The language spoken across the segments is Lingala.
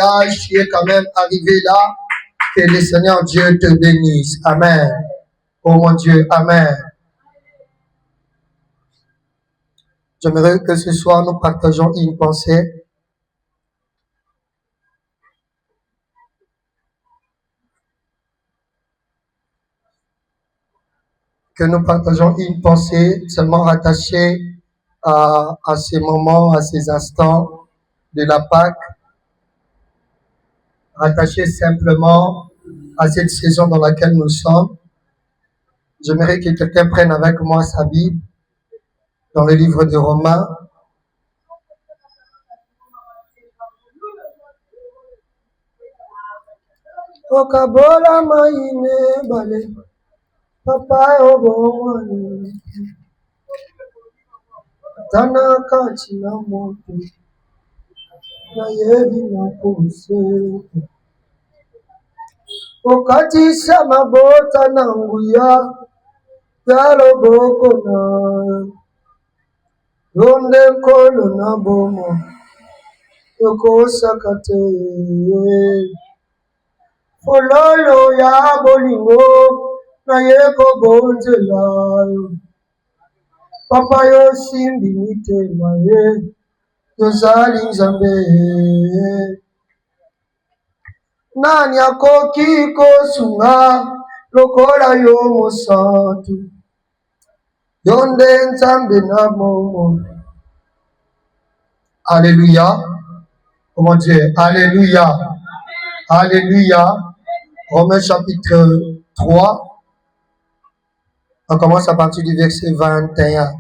voyage, tu es quand même arrivé là. Que le Seigneur Dieu te bénisse. Amen. Oh mon Dieu, Amen. J'aimerais que ce soir nous partageons une pensée. Que nous partageons une pensée seulement rattachée à ces moments, à ces instants de la Pâque, rattachée simplement à cette saison dans laquelle nous sommes. J'aimerais que quelqu'un prenne avec moi sa Bible dans le livre de Romains. Okabola maine bale papa obomane tanaka china moto na yebi na kuse okatisa mabota na nguya yalo boko na yonde nkolo na bomo yokosakate fololo ya bolingo na yeko bonzela papa yo simbi mitema ye tozali nzambe nani akoki kosunga lokola yo mosantu yo nde nzambe na momo. Alléluia. Oh mon Dieu, alléluia, alléluia. Romains chapitre 3, on commence à partir du verset 21.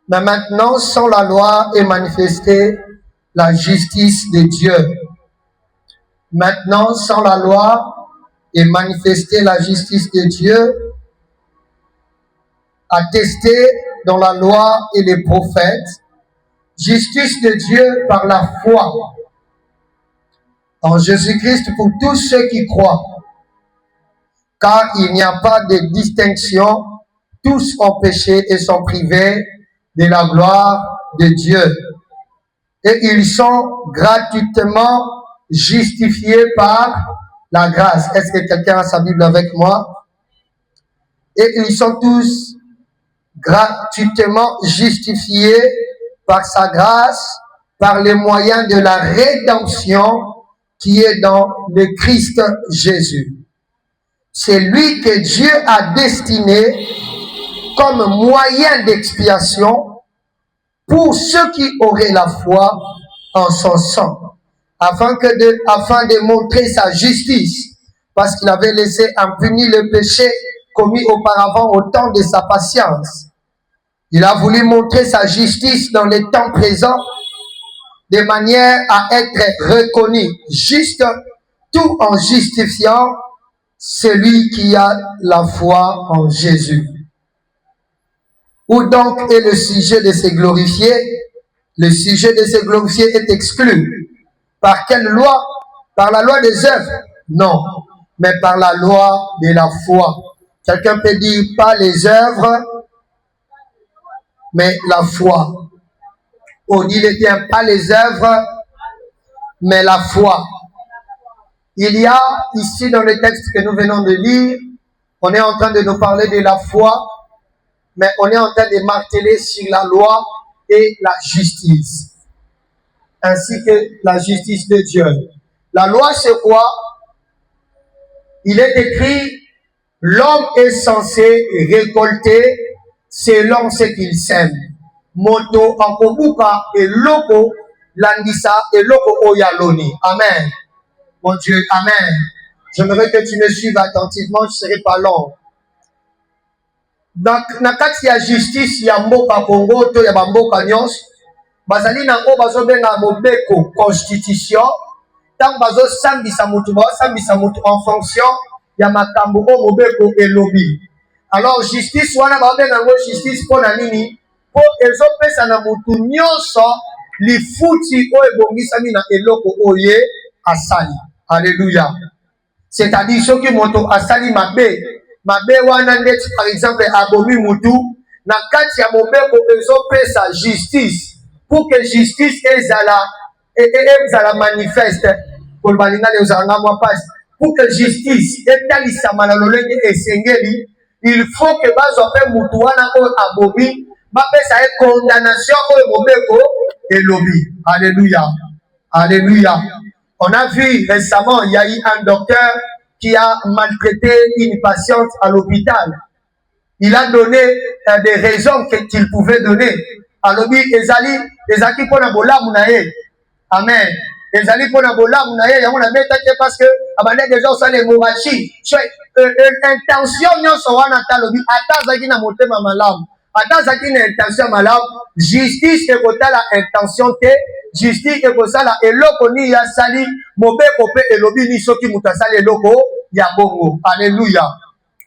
Mais maintenant, sans la loi est manifestée la justice de Dieu. Maintenant, sans la loi est manifestée la justice de Dieu, attestée dans la loi et les prophètes, justice de Dieu par la foi en Jésus-Christ pour tous ceux qui croient. Car il n'y a pas de distinction, tous ont péché et sont privés de la gloire de Dieu. Et ils sont gratuitement justifiés par la grâce. Est-ce que quelqu'un a sa Bible avec moi? Et ils sont tous gratuitement justifiés par sa grâce, par les moyens de la rédemption qui est dans le Christ Jésus. C'est lui que Dieu a destiné comme moyen d'expiation pour ceux qui auraient la foi en son sang, afin de montrer sa justice, parce qu'il avait laissé impuni le péché commis auparavant au temps de sa patience. Il a voulu montrer sa justice dans les temps présents, de manière à être reconnu juste, tout en justifiant celui qui a la foi en Jésus. Où donc est le sujet de se glorifier? Le sujet de se glorifier est exclu. Par quelle loi? Par la loi des œuvres? Non, mais par la loi de la foi. Quelqu'un peut dire pas les œuvres, mais la foi. On dit le tient pas les œuvres, mais la foi. Il y a ici dans le texte que nous venons de lire, on est en train de nous parler de la foi, mais on est en train de marteler sur la loi et la justice, ainsi que la justice de Dieu. La loi, c'est quoi? Il est écrit, l'homme est censé récolter selon ce qu'il sème. Moto akobuka eloko landisa eloko oyaloni. Amen. Mon Dieu, amen. J'aimerais que tu me suives attentivement, je ne serai pas long. Donc, nakati ya justice ya mboka Congo to ya bamboka nyonso, bazali na o bazobenga mobeko constitution, tant bazo sambisa mutu en fonction ya makambo o mobeko elobi. Alors justice wana babenga ngo justice pona nini? Po ezopesa na mutu nyonso lifuti o ebongisami na eloko oye asali. Alléluia. C'est-à-dire ceux qui moto asali mabe wana ndeti par exemple abomi mutu na kati ya mobeko ezopesa justice pour que justice ezala ça la manifeste pour le balinga les anga moi passe pour que justice et lisama na lolenge esengeli il faut que bazope mutu wana o abomi bapesa e condamnation o mobeko et lobby. Alléluia. Alléluia. On a vu récemment, il y a eu un docteur qui a maltraité une patiente à l'hôpital. Il a donné des raisons qu'il pouvait donner. Alors, ezali pona bolamu na ye. Amen. Ezali pona bolamu na ye, yango na metake parce que abandé déjà au sale hémorragie. Intention nyonso wana talobi ata zaki na motema malamu. Ata zaki na intention malamu, justice ekotala intention te, justice ekosala eloko ni ya sali mobeko pe elobi ni soki mutu asali eloko ya bongo. Alléluia.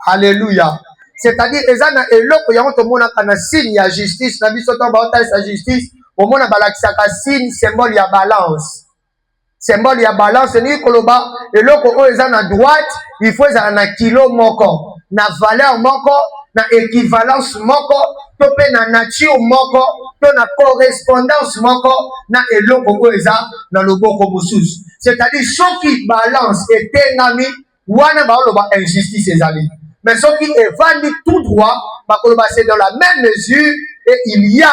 Alléluia. C'est-à-dire, ezana eloko yango tomona kana signe ya justice na biso to ba sa justice, omona balakisaka signe symbole ya balance. Symbole ya balance ni koloba eloko o ezana droite, il faut ezana na kilo moko, na valeur moko, na équivalence moko, to pe na nature moko, to na correspondance moko na eloko o eza na loboko mosusu. C'est-à-dire soki balance etengami wana ba loba injustice ezali. Mais ce qui est vendu tout droit, c'est dans la même mesure et il y a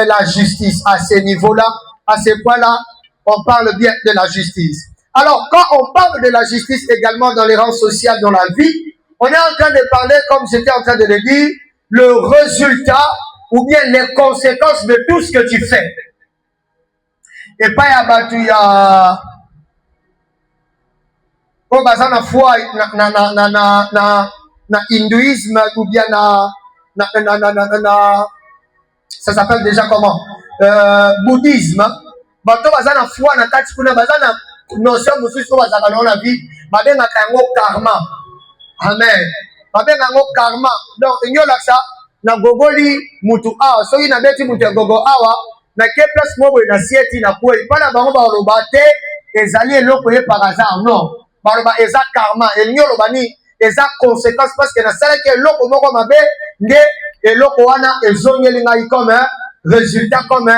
la justice à ce niveau-là, à ce point-là, on parle bien de la justice. Alors, quand on parle de la justice également dans les rangs sociaux, dans la vie, on est en train de parler, comme j'étais en train de le dire, le résultat ou bien les conséquences de tout ce que tu fais. Et pas y a on basa na foi na hindouisme ou bien ça s'appelle déjà comment bouddhisme bato basa na foi na kati kuna basa na notion mosusu bazaka na la vie babengaka yango karma. Amen. Babengaka yango karma. Donc nyola ça na gogoli mutu awa soki na beti mutu gogo awa na ke place mo boy na sieti na kweli pana bango ba loba te ezali eloko ye par hasard non. Baloba eza karma elingi oloba ni eza conséquence parce que na sala ke eloko moko mabe nde eloko wana ezongeli ngai comme résultat comme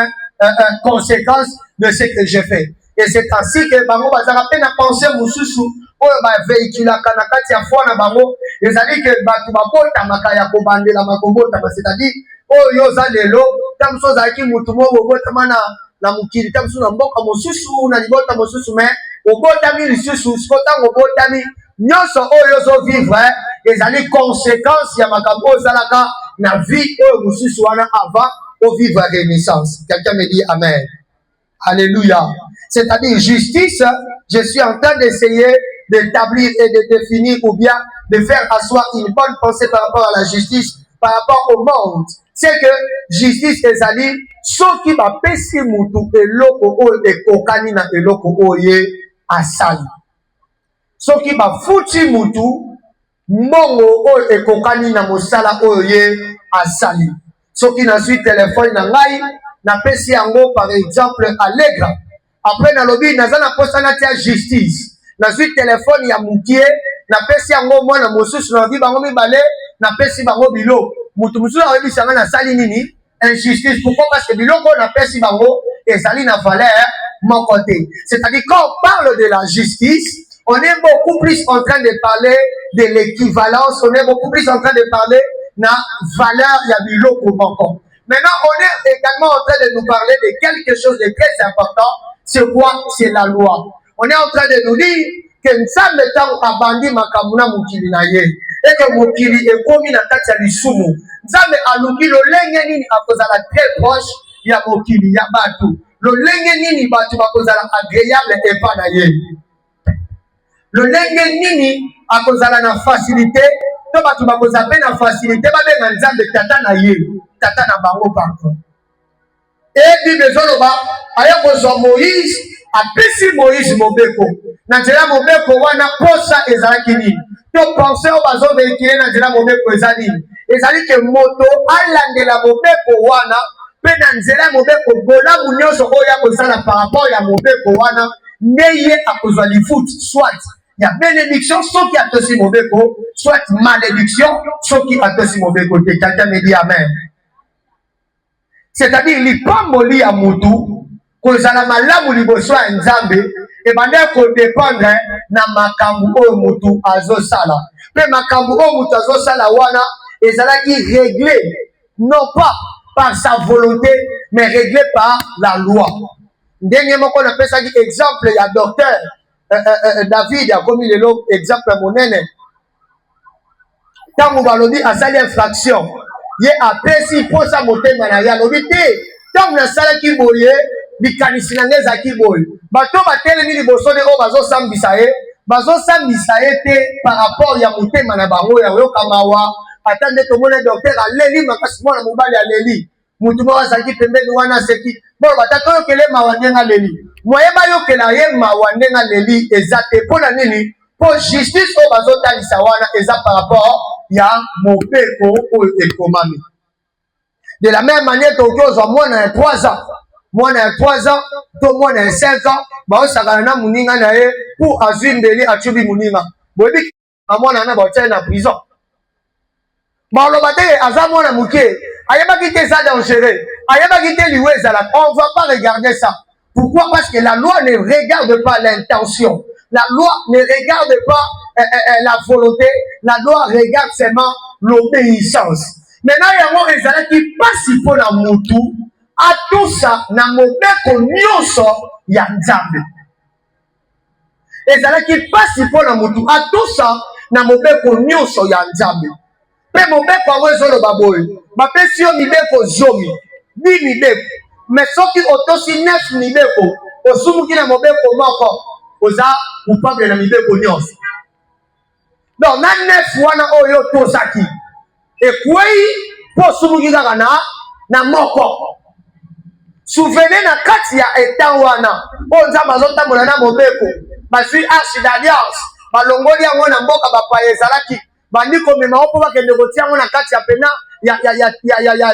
conséquence de ce que j'ai fait. Et c'est ainsi que bango bazaka pe na pensée mosusu oyo ba véhiculaka na kati ya foi na bango ezali ke batu babotamaka ya kobandela makobotama, c'est-à-dire oyo za lelo tamso zaki mutu mo bobotama na mukili tamso na mboka mosusu na libota mosusu mais obotami lisusu sikotango obotami nyonso oyo ozovivre ezali conséquence ya makambo ozalaka na vie oyo mosusu wana avant ovivre renaissance. Quelqu'un me dit amen. Alléluia. C'est-à-dire justice, je suis en train d'essayer d'établir et de définir ou bien de faire asseoir une bonne pensée par rapport à la justice, par rapport au monde. C'est que justice ezali soki ba pesi mutu eloko oyo ekokani na eloko oyo asali. Soki ba futi mutu mbongo oyo ekokani na mosala oyo asali. Soki na suis téléphone na ngai na pesi yango par exemple Allegra. Après na lobi nazana posta na tia justice. Na suis téléphone ya mukie na pesi yango mwana mosusu na bi bango mibale na pesi bango bilo. Mutu mosusu ayebi sanga na sali nini injustice. Pourquoi? Parce que biloko na pesi bango ezali na valeur mon côté. C'est-à-dire quand on parle de la justice, on est beaucoup plus en train de parler de l'équivalence, on est beaucoup plus en train de parler na valeur ya biloko moko. Maintenant, on est également en train de nous parler de quelque chose de très important. C'est quoi? C'est la loi. On est en train de nous dire que Nzambe tango abandi makamuna mukili na ye. Et que mukili ekomi na kati ya lisumu. Nzambe aluki lolenge nini akozala très proche ya mukili ya batu. Lolenge nini batu bakozala agréable epa na ye. Lolenge nini akozala na facilité. To batu bakozala pe na facilité babenga Nzambe tata na ye. Tata na bango pardon. Et Bible zoloba aya kozwa Moïse apesi Moïse mobeko. Na nzela mobeko wana posa ezalaki nini? To penser o bazo véhiculer na nzela mobeko ezali. Ezali ke moto alandela mobeko wana pe na nzela mobeko bolamu nyonso oyo akozala par rapport ya mobeko wana ndeye akozwa lifuti soit il y a bénédiction soki atosi mobeko soit malédiction soki atosi mobeko. Quelqu'un me dit amen. C'est-à-dire, il pamboli à mutu, kozala malamu liboso ya Nzambe ebande ko dépendre na makambu oyo mutu azosala. Pe makambu oyo mutu azosala wana ezalaki réglé non pas par sa volonté mais réglé par la loi. Ndenge moko na pesaki exemple ya docteur David a commis lelo exemple monene. Tango balobi asali infraction ye apesi posa motema na ya lobi te tango nasalaki boye likanisi na ngai ezalaki boye bato batelemi liboso de oyo bazosambisa ye te par rapport ya motema na bango ya koyoka mawa ata nde tomoni docteur aleli makasi mwana mobali aleli mutu moko azalaki pembeni wana aseki bolo bata toyokele mawa ndenge aleli moye bayokela ye mawa ndenge aleli eza te mpo na nini mpo justice oyo bazotalisa wana eza par rapport ya mobeko oyo ekomami. De la même manière tokoki ozwa mwana ya 3 ans mwana ya 3 ans to mwana ya 5 ans baosakana na moninga na ye mpo azwi mbeli atyubi moninga boyebi mwana na baotyali na prison baloba te aza mwana moke ayebaki te eza dangereux ayebaki te liwe ezalaka. On ne va pas regarder ça. Pourquoi? Parce que la loi ne regarde pas l'intention, la loi ne regarde pas la volonté, la loi regarde seulement l'obéissance. Maintenant yango ezalaki pasi mpo na mutu atosa na mobeko nyonso ya Nzambe. Ezalaki pasi mpo na mutu atosa na mobeko nyonso ya Nzambe. Pe mobeko yango ezoloba boye bapesi yo mibeko 10 mibeko mais soki otosi 9 mibeko osumuki na mobeko moko oza coupable na mibeko nyonso. Donc na 9 wana oyo tosaki ekwei po osumuki kaka na moko. Souvenez na kati ya etan wana oyo Nzambe azotambola na mobeko bazwi arche d'alliance balongoli yango na mboka bapaya ezalaki bandi komema opo bakende kotia yango na kati ya pena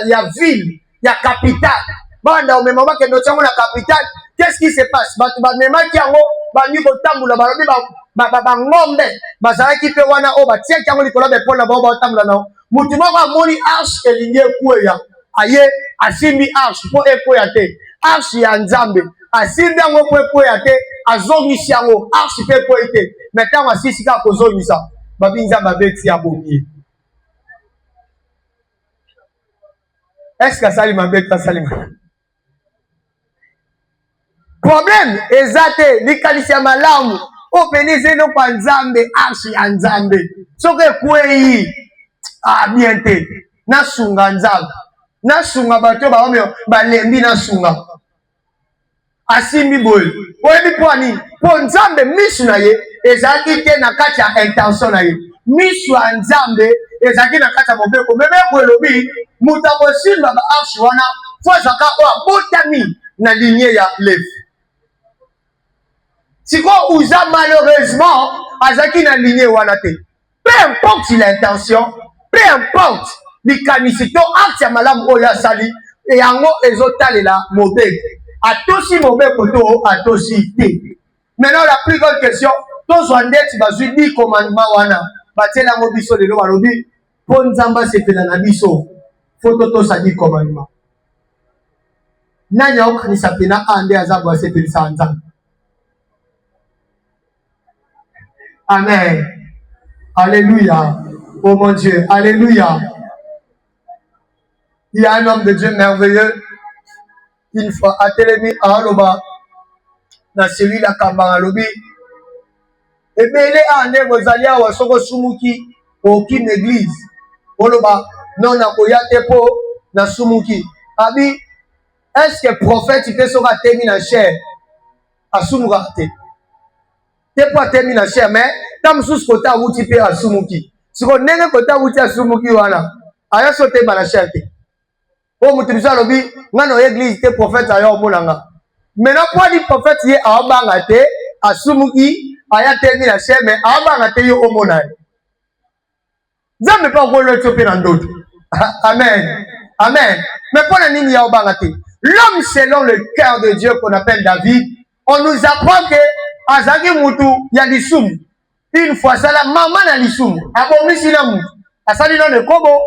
ya ville ya capitale banda omema bakende kotia yango na capitale. Qu'est-ce qui se passe? Bato bamemaki yango bandi kotambola balobi bangombe bazalaki mpe wana oyo batiaki yango likolo bepona bao baotambola nao. Mutu moko amoni arche elingi ekweya aye asimbi arche mpo ekweya te. Arche ya Nzambe asimbi yango mpo ekweya te azongisi yango arche mpe ekweyi te. Mais ntango asisi kaka kozongisa babi Nzambe abeti ya bomi. Est-ce que asali mabe asali mabe? Problème ezate likalisi ya malamu openize no pa Nzambe arche ya Nzambe soki ekweyi bien te nasunga Nzambe nasunga bato balembi nasunga asimbi boye oyebi mpo ani mpo Nzambe misu na ye ezalaki te na kati ya intention na ye. Misu ya Nzambe ezalaki na kati ya mobeko mobeko elobi mutu akosimba baarche wana fo azalaka oyo abotami na linie ya Levi. Sikoyo uza malheureusement azalaki na linie wana te. Peu importe l'intention, peu importe likanisi to acte ya malamu oyo asali yango ezotalela mobeko atosi mobeko to atosi te. Maintenant la plus grande question tozwa ndeti bazwi 10 commandement wana batiela yango biso lelo balobi mpo Nzambe asepela na biso fo totosa 10 commandement. Nani aokanisa pena ande aza asepelisa Nzambe? Amen. Alléluia. Oh mon Dieu. Alléluia. Il y a un homme de Dieu merveilleux. Une fois, à Télémi, à Aloba, dans celui-là, Kambang Alobi. Et bien, il est en Evozalia, ou à Soko Sumuki, aucune église. Oloba, non, na Koyate Po, na Sumuki. Abi, est-ce que prophète, il peut se rater na chair? À Sumugate. T'es pas terminé na chair, mais tam sous côté à outi pe à Sumuki. Si on n'est côté à outi à Sumuki, wana. Aya sauté na chair. Oh, mutubiza lobi, ngano église, t'es prophète à Yomonanga. Maintenant, quoi dit prophète, il est à Obangate, à Sumuki, aya terminé la chair, mais à Obangate, yo Omonai. Zame pas encore le chopé dans d'autres. Amen. Amen. Mais pour la nini ya Obangate. L'homme selon le cœur de Dieu qu'on appelle David, on nous apprend que Azaki Moutou, il y a des soum. Une fois, ça la maman a des soum. Abomisi na moutou. Asali dans le kobo.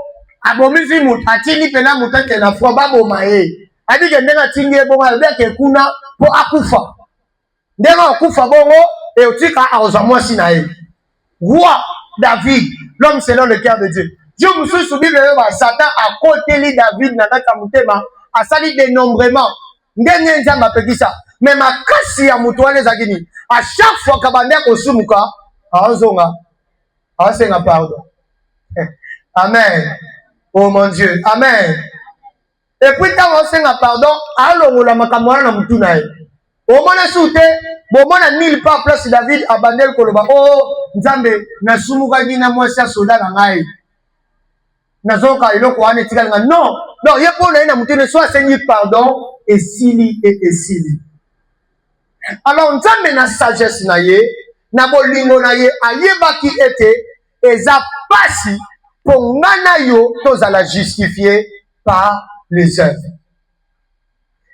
Abomisi moutou. Atini pena moutou que la foi babo mae. adi ke ndenga tingie bongo alobia ke kuna po akufa ndenga akufa bongo et otika aozamwa sinae roi David l'homme selon le cœur de Dieu. Dieu me sous Bible Satan a côté David na kata mutema asali dénombrement ngenge nzamba pekisa mais makasi ya mutu wana ezakini à chaque fois kabanda kosumuka azonga asenga pardon. Amen. Oh mon Dieu, amen. Et puis quand on senga pardon alongola makambo wana na mutu na ye omona soute bomona mille pas place David abandel koloba oh nzambe nasumuka ngina mwasi ya soda na ngai nazoka eloko wana etikala nga non ye po na ye na mutu ne soit sengi pardon esili et esili. Alors nzambe na sagesse na ye na bolingo na ye ayebaki ete eza pasi po ngana yo tozala justifié par les œuvres.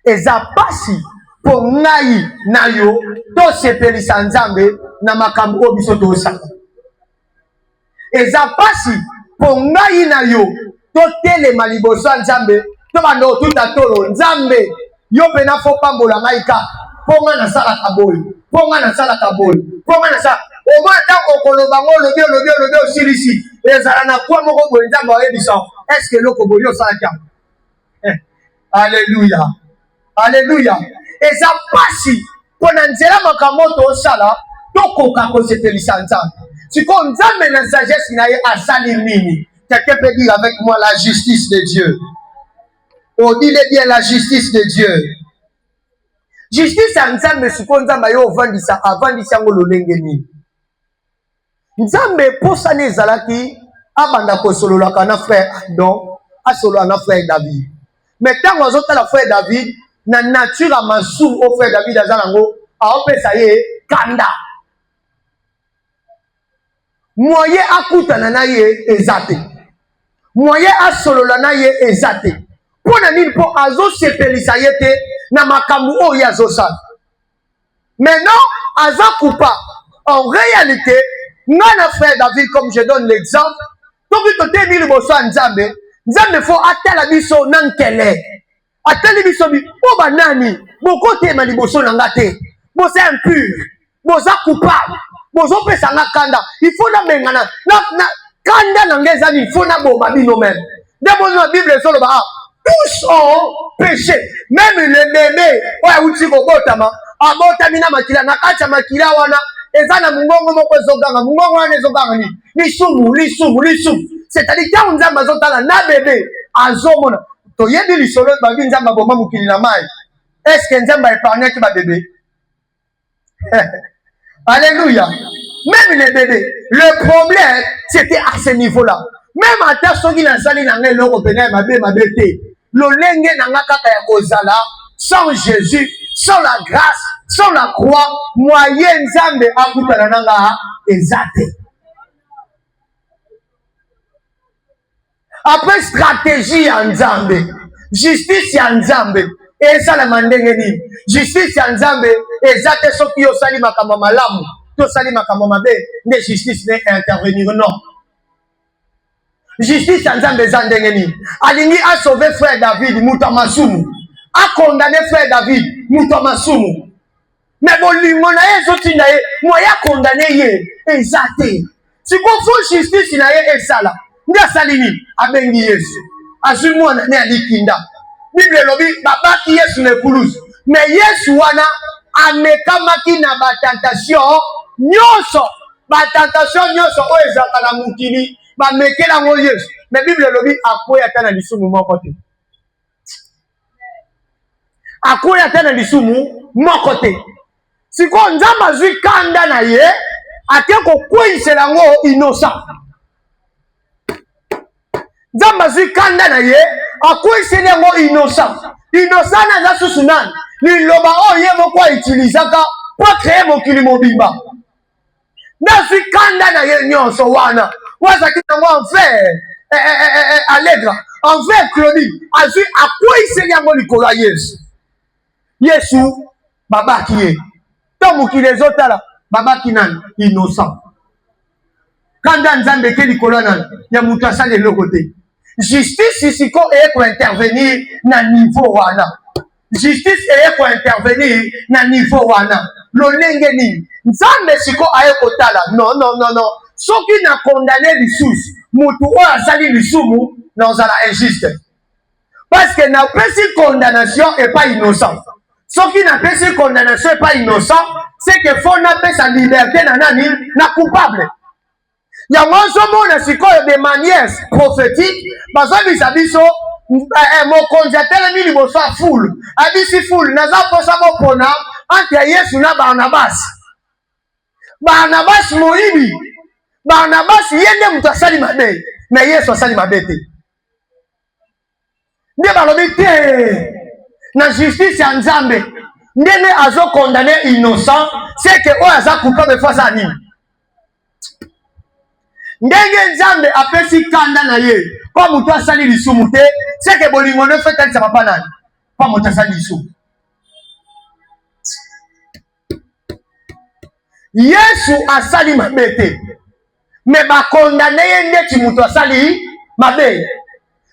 Eza pasi po ngai na yo to sepelisa nzambe na makambo o biso tosala. Eza pasi po ngai na yo to telema liboso ya nzambe to bando tuta tolo nzambe yo pena fo pambola ngai ka po nga na sala kaboli po nga na sala kaboli po nga na sala o ma ta okoloba ngo lobi osilisi ezala na kwa moko boye nzambe ayebisa est-ce que loko boye osala kia. Alléluia. Alléluia. Eza pasi pona nzela makambo tosala tokoka kosepelisa nzambe. Siko nzambe na sagesse na ye asali nini? Quelqu'un peut dire avec moi la justice de Dieu. On dit bien la justice de Dieu. Justice ya nzambe siko nzambe yo avandisa ngo lolenge nini? Nzambe posani ezalaki abanda kosololaka na frère Adam asolola na frère David. Mais tant azotala frère David na nature a masumu au frère David azalango aopesa ye kanda moyen akutana na ye ezate moyen asolola na ye ezate pona nini po azosepelisa ye te na makambo oyo azosala. Maintenant azakupa en réalité ngana frère David comme je donne l'exemple toki totemi liboso ya nzambe nzambe fo atala biso na nkele atali biso bi po banani bokotema liboso na nga te boza impur boza coupable bozopesa nga kanda il faut na mengana na kanda na nga ezali il faut na boma bino même nde bozwa bible ezoloba tous ont péché même le bébé oyo awuti kobotama abotami na makila na kati ya makila wana eza na mungongo moko ezoganga mungongo wana ezoganga ni lisumu c'est-à-dire quand nzambe azotala na bébé azomona toyebi lisolo babi nzambe aboma mokili na mai est-ce que nzambe aépargnaki babébé? Alléluia. Même les bébés le problème c'était à ce niveau-là. Même ata soki nasali na ngai eloko pena ya mabe te lolenge na nga kaka ya kozala sans Jésus, sans la grâce, sans la croix moyen nzambe akutana na nga eza te. Après stratégie ya nzambe justice ya nzambe esalama ndenge nini? Justice ya nzambe eza te soki osali makambo malamu tosali makambo mabe nde justice ne intervenir non. Justice ya nzambe eza ndenge nini? Alingi asauver frère David mutu ya masumu akondane frère David mutu ya masumu mais bolingo na ye ezotinda ye moya akondane ye eza te. Sikoyo justice na ye esala nde asali nini? Abengi Yesu azwi mwana ne alikinda Bible elobi babaki Yesu na ekulusu mais Yesu wana amekamaki na batentation nyonso oyo ezalaka na mokili bamekela ngo Yesu mais Bible elobi akoya ata na lisumu moko te. Akoya ata na lisumu moko te. Sikoyo nzambe azwi kanda na ye ake kokweyisela ngo innocent. Nzambe azwi kanda na ye akweyiseli yango innocent. Innocent naza susu nani? Liloba oyo ye moko autilisaka po créer mokili mobimba. Nazwi kanda na ye nyonso wana wazaki nango envers Allegra envers Claudine azwi akweyiseli yango likolo ya Yesu. Yesu babaki ye to mokili ezotala babaki nani? Innocent. Kanda nzambe ke likolo nani? Ya mutu asali eloko te. Justice siko eko intervenir na niveau wana justice eye ko intervenir na niveau wana lolenge nini nzambe siko aye kotala non non non non soki na condamné lisusu mutu oyo asali lisumu na ozala injuste parce que na pesi condamnation et pas innocent soki na pesi condamnation et pas innocent c'est que faut na pesa liberté na nani na coupable yango ozomona sikoyo de manière prophétique bazobisa biso mokonzi atelemi liboso ya fulu abisi fulu naza mposa mopona entre yesu na barnabasi barnabasi moyibi barnabasi ye nde moto asali mabe me yesu asali mabe te nde balobi te na justice ya nzambe ndenge azokondane innocent c'est que oyo aza coupable fo aza nini ndenge nzambe apesi kanda na ye mpo moto asali lisumu te seke bolingo nde fe talisa papa nani mpo moto asali lisumu yesu asali mabe te me bakondane ye ndeti moto asali mabe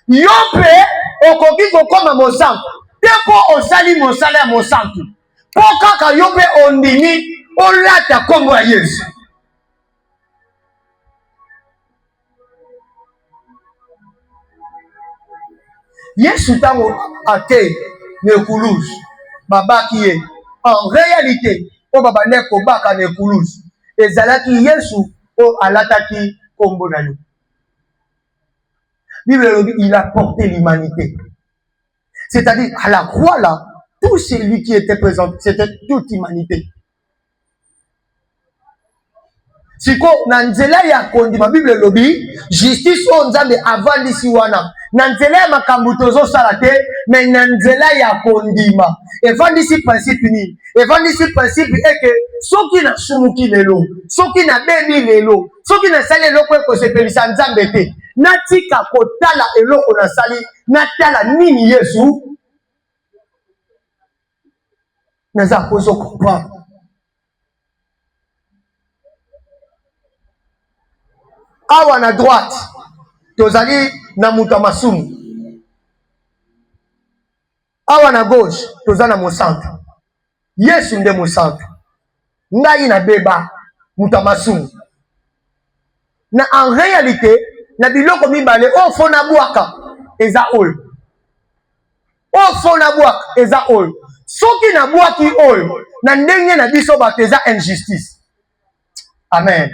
yo mpe okoki kokoma mosantu te mpo osali mosala ya mosantu mpo kaka yo mpe ondimi olata nkombo ya yesu yesu ntango ate na ekulusu babaki ye en réalité oyo babandaki kobaka na ekulusu ezalaki yesu oyo alataki nkombo na yo bible elobi il a porté l'humanité c'est-à-dire à la croix là tout celui qui était présent c'était toute humanité siko na nzela ya kondima bible elobi justice oyo nzambe avandisi wana na nzela ya makambo tozosala te me na nzela ya kondima evandisi principe nini evandisi principe eke soki nasumuki lelo soki nabebi lelo soki nasali eloko ekosepelisa nzambe te natika kotala eloko nasali natala nini yesu naza kozokomprendre awa na droite tozali na moto ya masumu awa na gauche toza na mosantu yesu nde mosantu ngai nabeba moto ya masumu na en réalité na biloko mibale oyo fo nabwaka eza oyo oyo fo nabwaka eza oyo soki nabwaki oyo na ndenge na biso bato eza injustice amen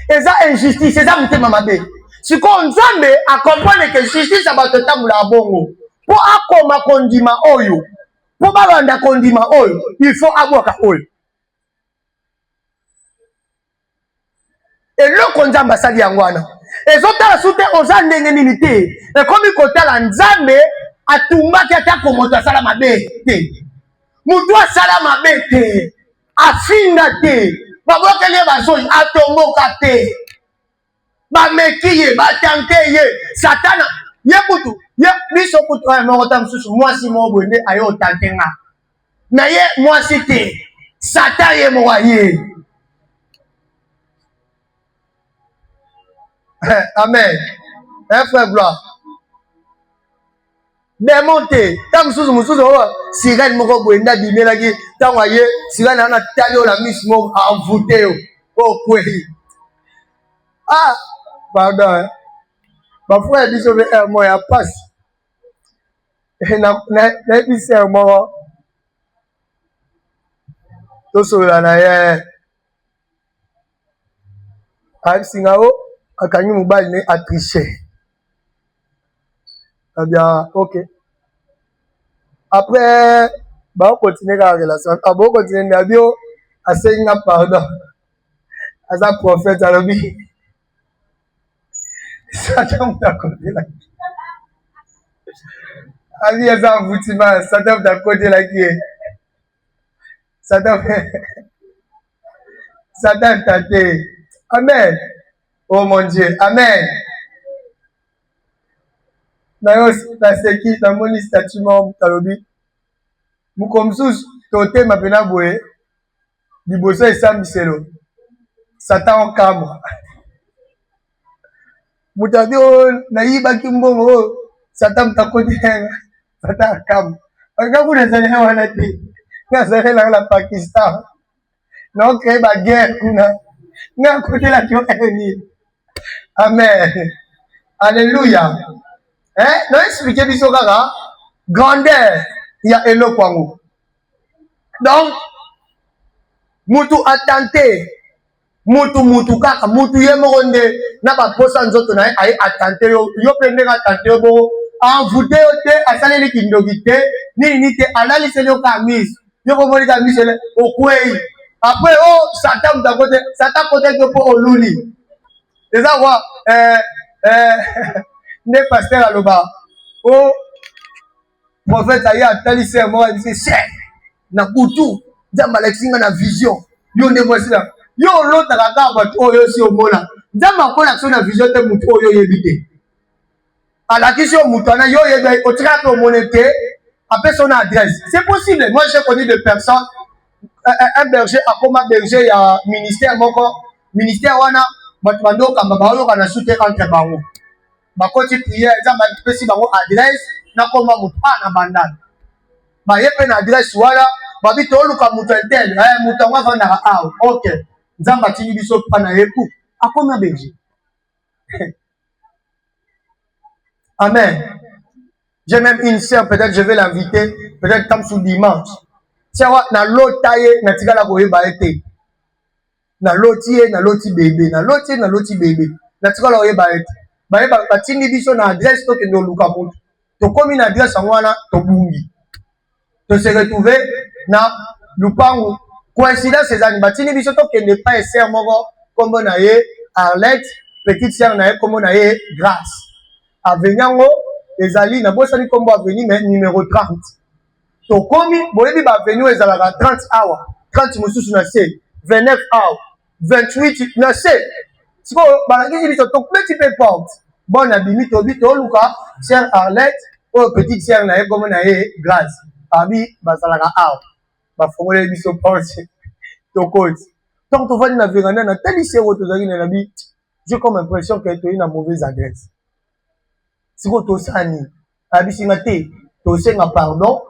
eza injustice eza motema mabe sikoyo nzambe akomprendre ke justice ya bato etambola bongo mpo akoma kondima oyo mpo babanda kondima oyo il faut abwaka oyo eloko nzambe asali yango wana ezotala su te oza ndenge nini te ekomi kotala nzambe atumbaki atako moto asala mabe te moto asala mabe te afinga te babwakeli ye bazoi atomboka te bameki ye batanke ye satana ye kutu ye biso kutu moko ta mosusu mwasi moko boye nde aye otante nga na ye mwasi te satan ye moko aye amen frère gloire démon te ta mosusu oyo sirene moko boye nde abimelaki ntango aye sirene ana tali oyo na misi moko avute yo okwei ah pardon bafrère biso mpe mo ya pasi nayebi ser moko tosolola na ye ayebisinga o akangi mobali ne atriche abia ok après baokontinue kaka relation baokontinue nde abio asengi nga pardon aza prophète alobi satan moto akotelaki abi aza avutima satan moto akotelaki ye satan tate amen oh mon dieu amen nayo naseki namoni statut moko moto alobi moko mosusu totema mpena boye liboso esambiselo satan okamwa moto abi oyo nayibaki mbongo oyo satan moto akotelanga satan akamwa Quand vous les allez en été, vous allez dans le Pakistan. Non, créer la guerre. Non, côté la Tunisie. Amen. Alléluia. Hein? Non, expliquez Bissokara. Grandeur. Il y a Elo Kwango. Donc, Mutu a tenté. Mutu kaka. Mutu yemoronde. N'a pas posé en zoto na a tenté. Yo prendre a tenté. En voûté ote. A salé les kindogite. Ni te analyse le kamis. Yo komoni kamis au kwei. Après, oh, Satan d'un côté. Satan côté que pour Oluli. C'est ça, quoi. Ne pasteur à l'oba. Oh, prophète, ça y est, attali serment, il dit, c'est, na boutou, d'amba l'exinga na vision. Yo ne voici là. Yo l'autre à la garde, oh, yo si au mola. D'amba quoi l'action na vision de moutou, oh, yo yébité. À la question moutana, yo yébité, au traque au monété, après son adresse. C'est possible. Moi, j'ai connu des personnes, un berger, à comme un berger, il y a un ministère, mon corps, ministère, wana, batmando, kambabao, on a soutenu entre barreaux. Bah, quand tu prières, tu peux adresse, na koma muta na bandana. Bah, y'a une adresse, voilà, bah, vite, on look à moutantel, moutanwa vandara, ah, ok. Zamba tini biso pana yeku. A combien Belgique? Amen. J'ai même une sœur, peut-être je vais l'inviter, peut-être comme sous dimanche. Tiens, na lotaye, na tigala koye baete. Na loti bébé, na loti bébé. Na tigala koye baete. Bah, tini biso na adresse, to kendo luka mutu. To comme une adresse en wana, to bungi. To se retrouver na lupangu. Coïncidence, ces animaux. Tini biso to kende pas sœur moko, comme on a eu Arlette, petite sœur na eu, comme on a eu Grâce. Avenyango, ezali, na bosani kombo aveni, mais numéro 30. To komi, boyebi ba aveni, ezalaka 30 hours. 30 mousous na se, 29 hours, 28 na se. Si vous avez dit, petit peu porte. Bon, abimi, tobi, toluka, sœur Arlette, oh, petite sœur, na comme on a Grâce. Abi, basalaka out. Ba fongole biso porte. To coach. Donc, tu vas dans la véranda, na tali sero, tu vas dans la vie. J'ai comme impression que tu as une mauvaise adresse. Si vous avez sani, abi singate, tu sais pardon,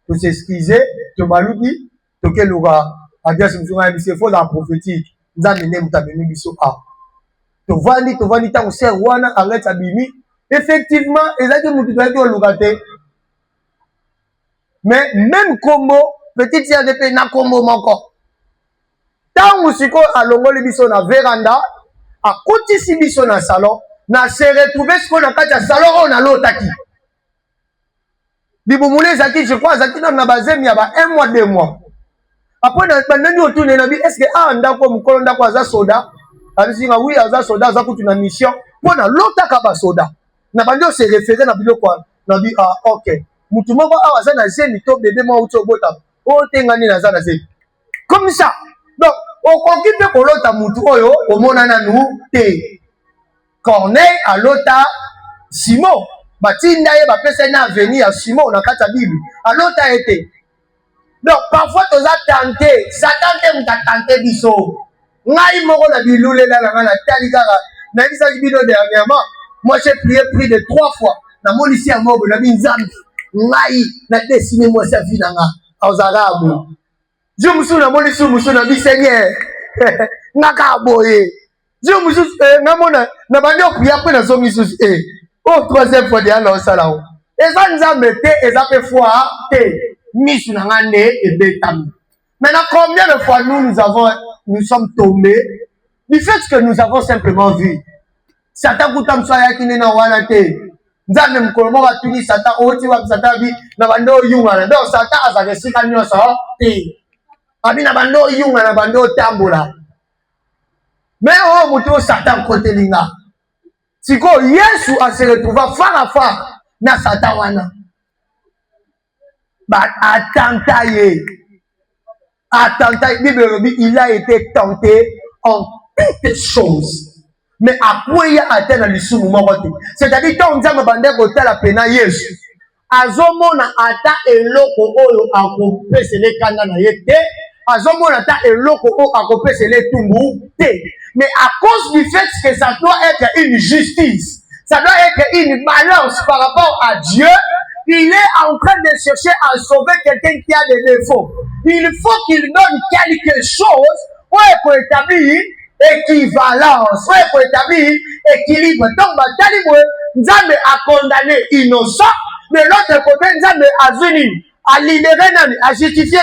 tu s'excuser, tu balubi, tu que l'oura, adresse, tu vas c'est faux dans la prophétique. Nous avons mené, nous avons mené biso out. Tu vas tant que c'est wana arrête abimi. Effectivement, ils ont dit que tu mais même combo, petite sœur de paix, na combo encore. Tant que siko à l'ongole biso na véranda, à côté si biso na salon, na se retrouver ce qu'on a fait à salon, on a l'otaki. Biboumouné zaki, je crois, zaki na bazem, il y a 1 mois, 2 mois. Après, pendant nous retourne, est-ce que ah, ndako mukolo ndako aza soda? Abisinga oui, aza soda, aza kutu na mission. Pour na l'otaka ba soda. Na bandi se référer na bilo quoi. Na bi ah, ok. Mutu moko awa za na zemi to bébé mo uto bota. O tengani na za na zemi. Comme ça. Donc, on quitte ko lota mutu oyo, o mona na nu te. Corneille à lota Simon. Batinda ye ba pesa na avenir à Simon na kata Bible. À lota été. Donc, parfois, tu as tenté. Satan t'aime tenté biso. Ngai moko na bilule la na talikara. Na bisa bido dernièrement. Moi, j'ai prié plus de 3 fois. Na mon ici à mobo na binzambi. Ngai na dessiné moi sa vie nanga. Auzarabo. Je me suis na mon ici musu na bi Seigneur. Naka boye. Je me suis na mona na bandi prier après na zomi sous oh 3e fois de Allah salao. Et ça nous a metté et ça fait fois te. Maintenant, combien de fois nous sommes tombés du fait que nous avons simplement vu. Satan kutam soya qui n'est na wana te. Nzambe mkolomo wa tuni Satan oti wa Satan bi na bando yunga na donc Satan azake sika nyoso te. Abi na bando yunga na bando tambola. Mais oh muto Satan côté linga. Siko Yesu a se retrouva face à face na Satan wana. Bah, attentaillé, il a été tenté en toutes choses. Mais après, il a atteint le sous-moment. C'est-à-dire, quand on a bandé côté la pena Yesu, azomona ata eloko oyo akopese le kanda na yete, azomona ata eloko oyo akopese le tumbu te. Mais à cause du fait que ça doit être une justice, ça doit être une balance par rapport à Dieu, il est en train de chercher à sauver quelqu'un qui a des défauts. Il faut qu'il donne quelque chose pour établir équivalence, pour établir équilibre. Donc, Nzambe a condamné innocent, mais l'autre côté, Nzambe a venu, a libéré, a justifié,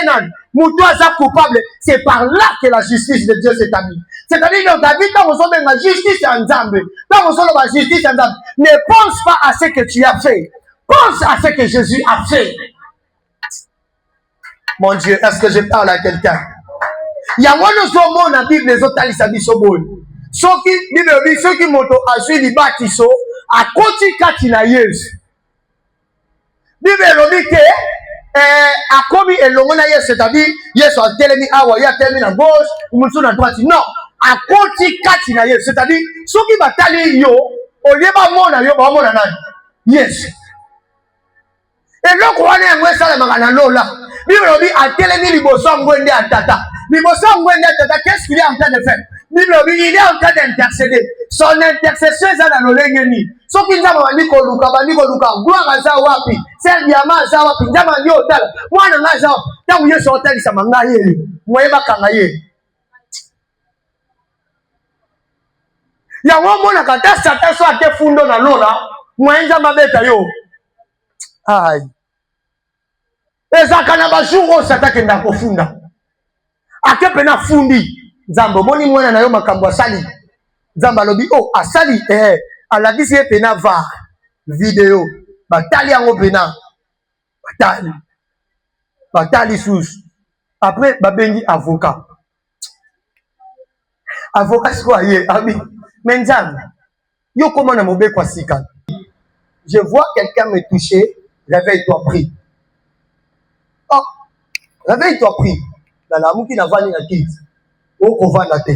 Moutoua coupable. C'est par là que la justice de Dieu s'établit. C'est-à-dire que dans ta vie, quand on sort la justice en Nzambe, quand on sort la justice en Nzambe, ne pense pas à ce que tu as fait. Pense à ce que Jésus a fait. Mon Dieu, est-ce que je parle à quelqu'un? Il y a moins de ce mot dans la Bible, les autres talisabis sont bons. Ceux qui m'ont assuré les bâtisses, à côté katina Yesu. Bible dit que a commis et l'ongona Yesu, c'est-à-dire Yesu a télé awa, il a télé à gauche, il m'a à droite. Non, à côté katina Yesu, c'est-à-dire ceux qui bataillent yo, au lieu de mon yo, ba mon nan. Yes. Et le croyant est ça le magana lola. Bible dit a télé liboso ngwende atata. Liboso ngwende atata, qu'est-ce qu'il est en train de faire? Bible dit il est en train d'intercéder. Son intercession est dans l'olengeni. Ce qui nous a dit qu'on gloire à ça wapi, c'est diamant ça wapi, diamant yo tal. Moi na ça, tant que sur tel ça manga yé. Moi ba kanga yé. Ya mo na kata satan so ate fundo na lola, moi nza mabeta yo. Aïe. Ezaka na ba jour satan kenda ko funda. Ake pena fundi. Nzambo moni mwana na yo makambo asali. Nzamba lobi oh asali ala disi pena va vidéo batali yango pena batali sous après babengi avocat quoi yé ami mais Nzambe yo comment na mobe kwa sika. Je vois quelqu'un me toucher, réveille-toi prie. Oh réveille-toi prie dans la mouki na vani na kit o ko va na te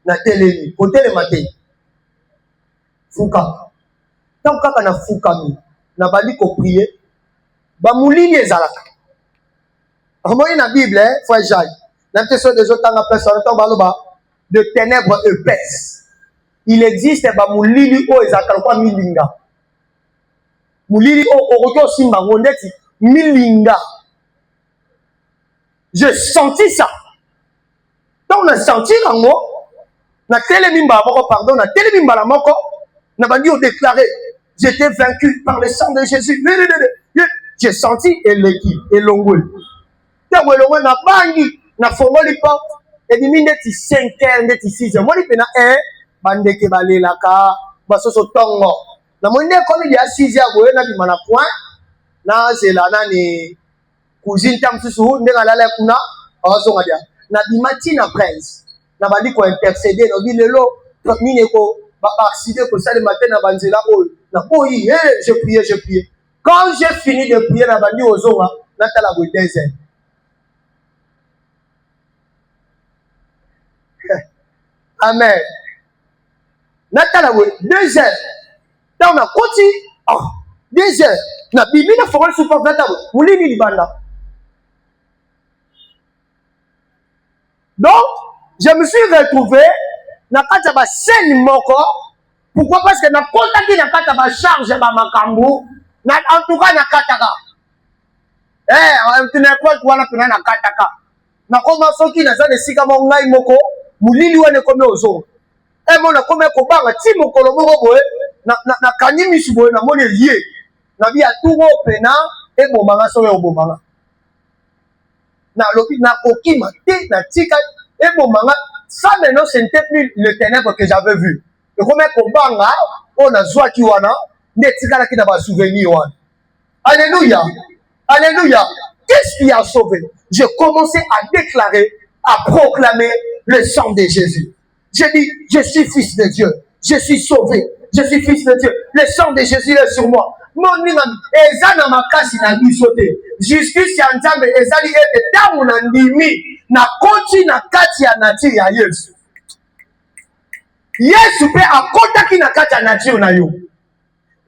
na télé au télé matin fuka tant kaka na fuka mi na bali ko prier ba mulini ezalaka amoni na Bible frère Jacques na teso des autres tanga personne tant baloba de ténèbres épaisses il existe ba mulini o ezalaka kwa milinga mulini o okoto simba ngondeti milinga. J'ai senti ça. Donc on a senti en haut. Na télémimba moko pardon, na télémimba la moko. Na bandi ont déclaré, j'étais vaincu par le sang de Jésus. J'ai senti eleki, elongwe. Tango elongwe na bangi, na fongoli porte. Et dimi neti 5h, neti 6h. Moi, pena bandeke balelaka, basoso tongo. Na monde comme il y a 6h, boye na bimana point. Na zela nani cousine tam susu ndeka lala kuna awazonga dia. Na bimati na prince. Na bandi ko intercéder no bi lelo mine ko ba accident ko sale matin na banzela oyo. Na oyi je priais. Quand j'ai fini de prier na bandi ozonga na tala bo désert. Amen. Natala we 2 heures. Dans na koti, 2 heures. Na bibi na forol super vata we. Mulini libanda. Donc, je me suis retrouvé na kata ba scène moko. Pourquoi? Parce que na contacté na kata ba charge ba makambo. Na en tout cas na kataka. Tu n'es pas quoi na pena na kataka. Na koma soki na za de sika mo ngai moko. Mulili wane kome ozo. Mona kome kobanga ti mokolo moko boye na kanimi suboye na moni lié. Na bi atugo pena e bomanga so yo bomanga. Na lobi na kokima te na tika e bomanga ça maintenant ce n'était plus le ténèbre que j'avais vu. Et comme kobanga on a joie ki wana ne tika la ki na ba souvenir wana. Alléluia. Alléluia. Qu'est-ce qui a sauvé? J'ai commencé à déclarer, à proclamer le sang de Jésus. J'ai dit, je suis fils de Dieu. Je suis sauvé. Je suis fils de Dieu. Le sang de Jésus est sur moi. Mon ningam, ezana makasi na bisote. Justice ya nzambe ezali ete tangu na ndimi na koti na kati ya nature ya Yesu. Yesu pe akotaki na kati ya nature na yo.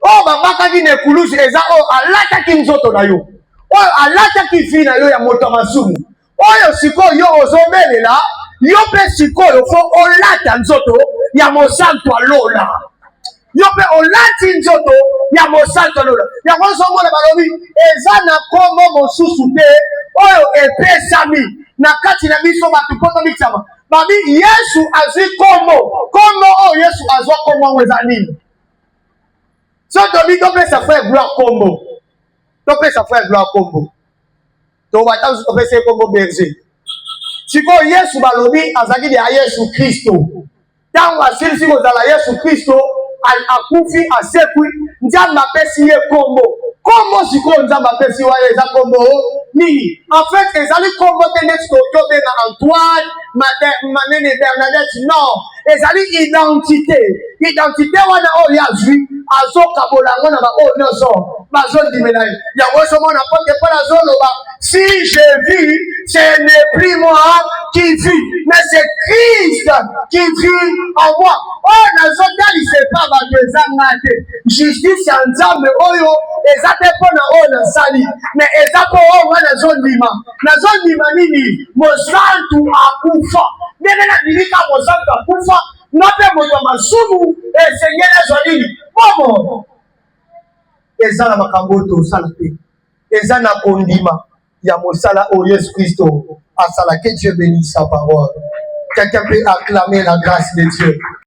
Oh babakaki ne kulusi eza o alataki nzoto na yo. Oh alataki fi na yo ya moto masumu. Oyo sikoyo yo ozobelela yo pe sikoyo fo olata nzoto ya mosantu alola. yo pe olati nzoto ya mosantu lola yango ozomona balobi eza na kombo mosusu te oyo epesami na kati na biso bato mpo tomikisama babi Yesu azwi kombo oyo Yesu azwa kombo yango eza nini so tobi topesa frère gloire kombo topesa frère gloire kombo tobata mosusu topesa ye kombo berger sikoyo Yesu balobi azalaki ya Yesu Kristo ntango asilisi kozala Yesu Kristo akufi asekwi Nzambe apesi ye kombo sikoyo Nzambe apesi wa ye eza kombo nini en fait ezali kombo te neti tobenga Antoine manene Bernadette non ezali identité wana oyo azwi azokabola yango na baoyo nyonso bazondimela ye yango ozomona pote mpona azoloba si je vis ce n'est plus moi qui vis mais c'est Christ qui vit en moi oyo nazotalisa epa bato eza nga te justice ya Nzambe oyo eza te mpona oyo nasali mais eza mpo oyo nga nazondima nini mosantu akufa ndenge nandimika mosantu akufa nga mpe moto ya masumu esengeli azwa nini bomo eza na makambo oyo tosala te eza na kondima ya mosala oyo Yesu Christo asala. Que Dieu bénisse sa parole. Quelqu'un peut acclamer la grâce de Dieu.